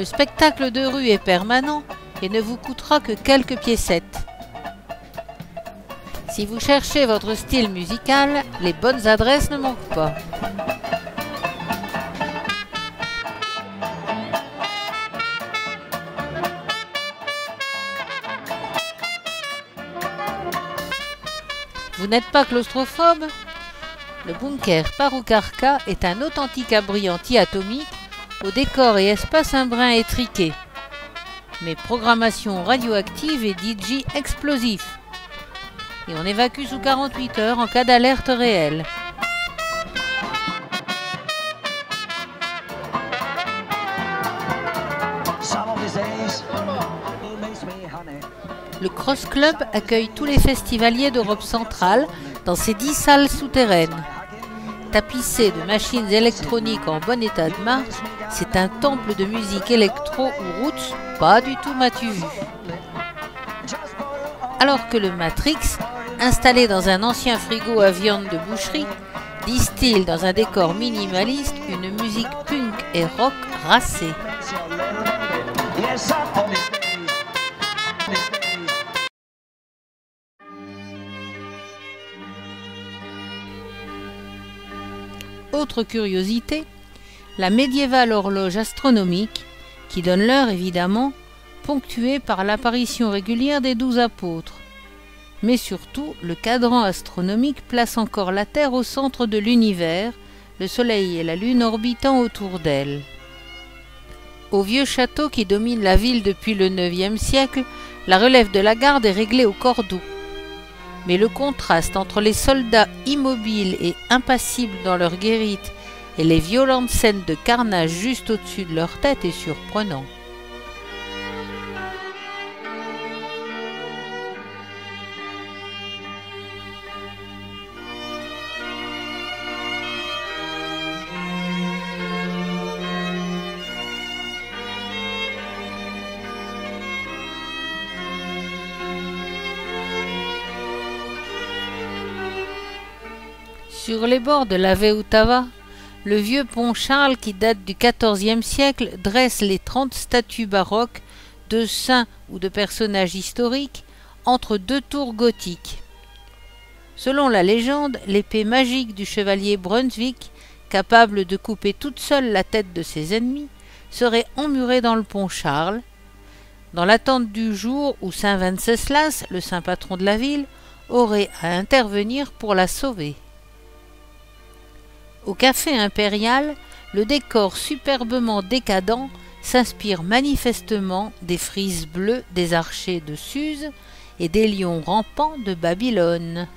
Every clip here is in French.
Le spectacle de rue est permanent et ne vous coûtera que quelques piécettes. Si vous cherchez votre style musical, les bonnes adresses ne manquent pas. Vous n'êtes pas claustrophobe? Le bunker Parucarca est un authentique abri anti-atomique au décor et espace un brin étriqué, mais programmation radioactive et DJ explosif. Et on évacue sous 48 heures en cas d'alerte réelle. Le Cross Club accueille tous les festivaliers d'Europe centrale dans ses 10 salles souterraines. Tapissé de machines électroniques en bon état de marche, c'est un temple de musique électro ou roots, pas du tout m'as-tu vu. Alors que le Matrix, installé dans un ancien frigo à viande de boucherie, distille dans un décor minimaliste une musique punk et rock racée. Autre curiosité, la médiévale horloge astronomique, qui donne l'heure évidemment, ponctuée par l'apparition régulière des 12 apôtres. Mais surtout, le cadran astronomique place encore la Terre au centre de l'univers, le Soleil et la Lune orbitant autour d'elle. Au vieux château qui domine la ville depuis le IXe siècle, la relève de la garde est réglée au cordeau. Mais le contraste entre les soldats immobiles et impassibles dans leur guérite et les violentes scènes de carnage juste au-dessus de leur tête est surprenant. Sur les bords de la Veutava, le vieux pont Charles qui date du XIVe siècle dresse les 30 statues baroques de saints ou de personnages historiques entre deux tours gothiques. Selon la légende, l'épée magique du chevalier Brunswick, capable de couper toute seule la tête de ses ennemis, serait emmurée dans le pont Charles, dans l'attente du jour où saint Venceslas, le saint patron de la ville, aurait à intervenir pour la sauver. Au café impérial, le décor superbement décadent s'inspire manifestement des frises bleues des archers de Suse et des lions rampants de Babylone.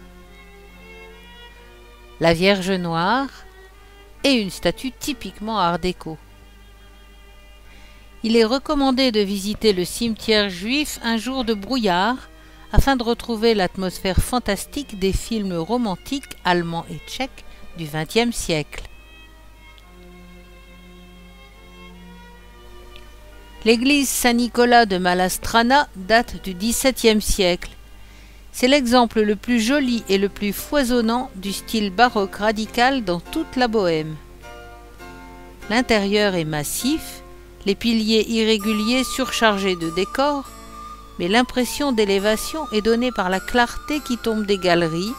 La Vierge noire et une statue typiquement art déco. Il est recommandé de visiter le cimetière juif un jour de brouillard afin de retrouver l'atmosphère fantastique des films romantiques allemands et tchèques du XXe siècle. L'église Saint-Nicolas de Malastrana date du XVIIe siècle. C'est l'exemple le plus joli et le plus foisonnant du style baroque radical dans toute la Bohême. L'intérieur est massif, les piliers irréguliers surchargés de décors, mais l'impression d'élévation est donnée par la clarté qui tombe des galeries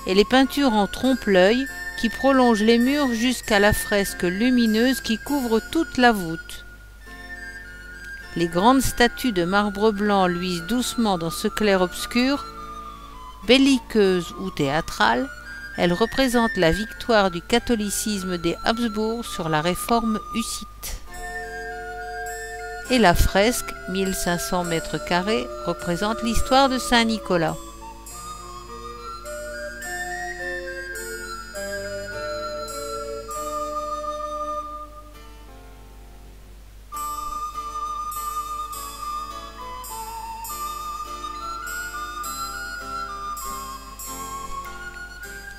et les peintures en trompe-l'œil qui prolongent les murs jusqu'à la fresque lumineuse qui couvre toute la voûte. Les grandes statues de marbre blanc luisent doucement dans ce clair-obscur. Belliqueuses ou théâtrales, elles représentent la victoire du catholicisme des Habsbourg sur la réforme hussite. Et la fresque, 1500 mètres carrés, représente l'histoire de Saint-Nicolas.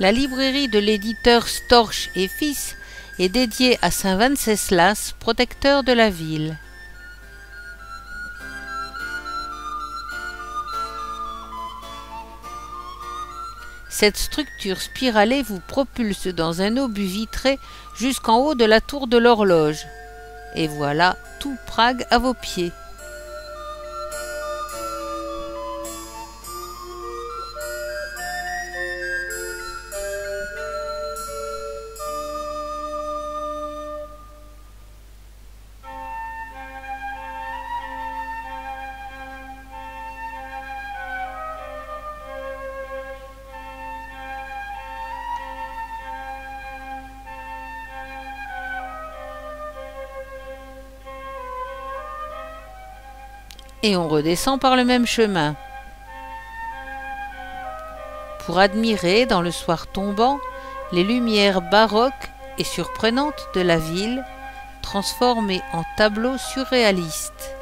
La librairie de l'éditeur Storch et Fils est dédiée à saint Venceslas, protecteur de la ville. Cette structure spiralée vous propulse dans un obus vitré jusqu'en haut de la tour de l'horloge. Et voilà tout Prague à vos pieds. Et on redescend par le même chemin pour admirer dans le soir tombant les lumières baroques et surprenantes de la ville transformées en tableaux surréalistes.